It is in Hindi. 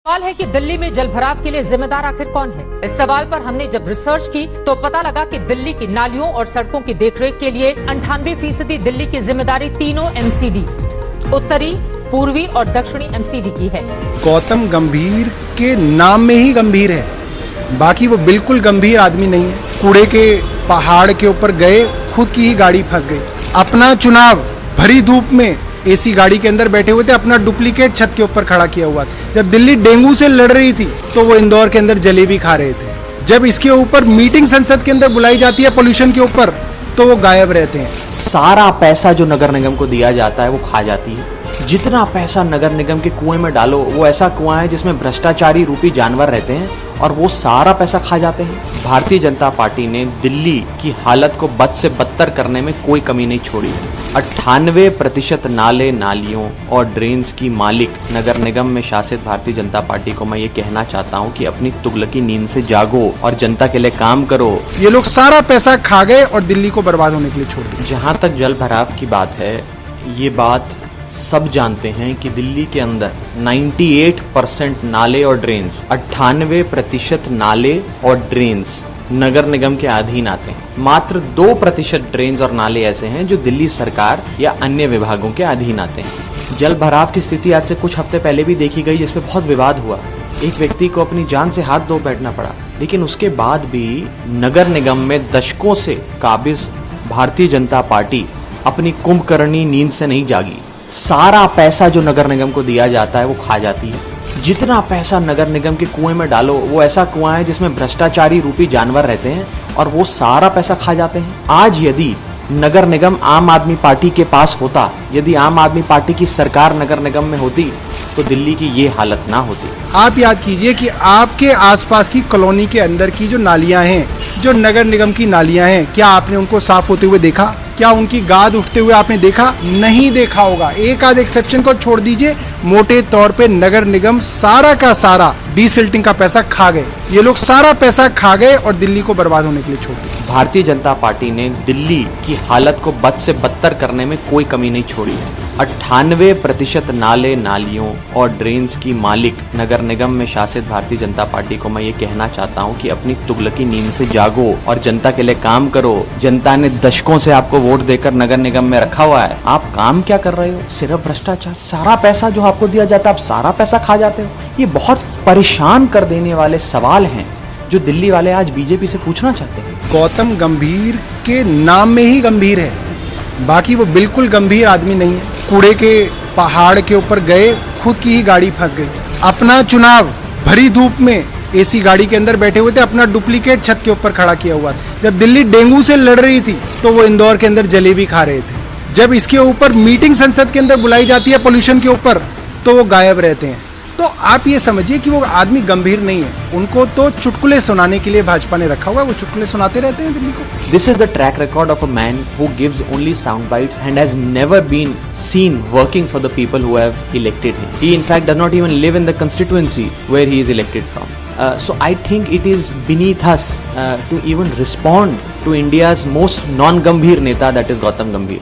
सवाल है कि दिल्ली में जलभराव के लिए जिम्मेदार आखिर कौन है। इस सवाल पर हमने जब रिसर्च की तो पता लगा कि दिल्ली की नालियों और सड़कों की देखरेख के लिए 98% दिल्ली की जिम्मेदारी तीनों एमसीडी उत्तरी, पूर्वी और दक्षिणी एमसीडी की है। गौतम गंभीर के नाम में ही गंभीर है, बाकी वो बिल्कुल गंभीर आदमी नहीं है। कूड़े के पहाड़ के ऊपर गए, खुद की ही गाड़ी फंस गई। अपना चुनाव भरी धूप में एसी गाड़ी के अंदर बैठे हुए थे, अपना डुप्लीकेट छत के ऊपर खड़ा किया हुआ था। जब दिल्ली डेंगू से लड़ रही थी तो वो इंदौर के अंदर जलेबी खा रहे थे। जब इसके ऊपर मीटिंग संसद के अंदर बुलाई जाती है पोल्यूशन के ऊपर तो वो गायब रहते हैं। सारा पैसा जो नगर निगम को दिया जाता है वो खा जाती है। जितना पैसा नगर निगम के कुएं में डालो, वो ऐसा कुआं है जिसमें भ्रष्टाचारी रूपी जानवर रहते हैं और वो सारा पैसा खा जाते हैं। भारतीय जनता पार्टी ने दिल्ली की हालत को बद से बदतर करने में कोई कमी नहीं छोड़ी। 98% नाले, नालियों और ड्रेन्स की मालिक नगर निगम में शासित भारतीय जनता पार्टी को मैं ये कहना चाहता हूँ कि अपनी तुगलकी नींद से जागो और जनता के लिए काम करो। ये लोग सारा पैसा खा गए और दिल्ली को बर्बाद होने के लिए छोड़ दिया। जहाँ तक जल भराव की बात है, ये बात सब जानते हैं कि दिल्ली के अंदर 98% नाले और ड्रेन्स, 98% नाले और ड्रेन्स नगर निगम के अधीन आते हैं। मात्र 2% ड्रेन्स और नाले ऐसे हैं जो दिल्ली सरकार या अन्य विभागों के अधीन आते हैं। जल भराव की स्थिति आज से कुछ हफ्ते पहले भी देखी गई, जिसमें बहुत विवाद हुआ। एक व्यक्ति को अपनी जान से हाथ धो बैठना पड़ा, लेकिन उसके बाद भी नगर निगम में दशकों से काबिज भारतीय जनता पार्टी अपनी कुंभकर्णी नींद से नहीं जागी। सारा पैसा जो नगर निगम को दिया जाता है वो खा जाती है। जितना पैसा नगर निगम के कुएं में डालो, वो ऐसा कुआं है जिसमें भ्रष्टाचारी रूपी जानवर रहते हैं और वो सारा पैसा खा जाते हैं। आज यदि नगर निगम आम आदमी पार्टी के पास होता, यदि आम आदमी पार्टी की सरकार नगर निगम में होती, तो दिल्ली की ये हालत ना होती। आप याद कीजिए कि आपके आसपास की कॉलोनी के अंदर की जो नालियां हैं, जो नगर निगम की नालियां हैं, क्या आपने उनको साफ होते हुए देखा? क्या उनकी गाद उठते हुए आपने देखा? नहीं देखा होगा। एक आध एक्सेप्शन को छोड़ दीजिए, मोटे तौर पे नगर निगम सारा का सारा डीसिल्टिंग का पैसा खा गए। ये लोग सारा पैसा खा गए और दिल्ली को बर्बाद होने के लिए छोड़ दिया। भारतीय जनता पार्टी ने दिल्ली की हालत को बद से बदतर करने में कोई कमी नहीं छोड़ी। 98% नाले, नालियों और ड्रेन्स की मालिक नगर निगम में शासित भारतीय जनता पार्टी को मैं ये कहना चाहता हूँ कि अपनी तुगलकी नींद से जागो और जनता के लिए काम करो। जनता ने दशकों से आपको वोट देकर नगर निगम में रखा हुआ है, आप काम क्या कर रहे हो? सिर्फ भ्रष्टाचार। सारा पैसा जो आपको दिया जाता है आप सारा पैसा खा जाते हो। ये बहुत परेशान कर देने वाले सवाल हैं जो दिल्ली वाले आज बीजेपी से पूछना चाहते हैं। गौतम गंभीर के नाम में ही गंभीर है, बाकी वो बिल्कुल गंभीर आदमी नहीं है। कूड़े के पहाड़ के ऊपर गए, खुद की ही गाड़ी फंस गई। अपना चुनाव भरी धूप में एसी गाड़ी के अंदर बैठे हुए थे, अपना डुप्लीकेट छत के ऊपर खड़ा किया हुआ था। जब दिल्ली डेंगू से लड़ रही थी तो वो इंदौर के अंदर जलेबी खा रहे थे। जब इसके ऊपर मीटिंग संसद के अंदर बुलाई जाती है पोल्यूशन के ऊपर तो वो गायब रहते हैं। तो आप ये समझिए कि वो आदमी गंभीर नहीं है, उनको तो चुटकुले सुनाने के लिए भाजपा ने रखा हुआ है, वो चुटकुले सुनाते रहते हैं दिल्ली को। This is the track record of a man who gives only sound bites and has never been seen working for the people who have elected him. He in fact does not even live in the constituency where he is elected from. So I think it is beneath us to even respond to India's most non-Gambhir neta, that is Gautam Gambhir.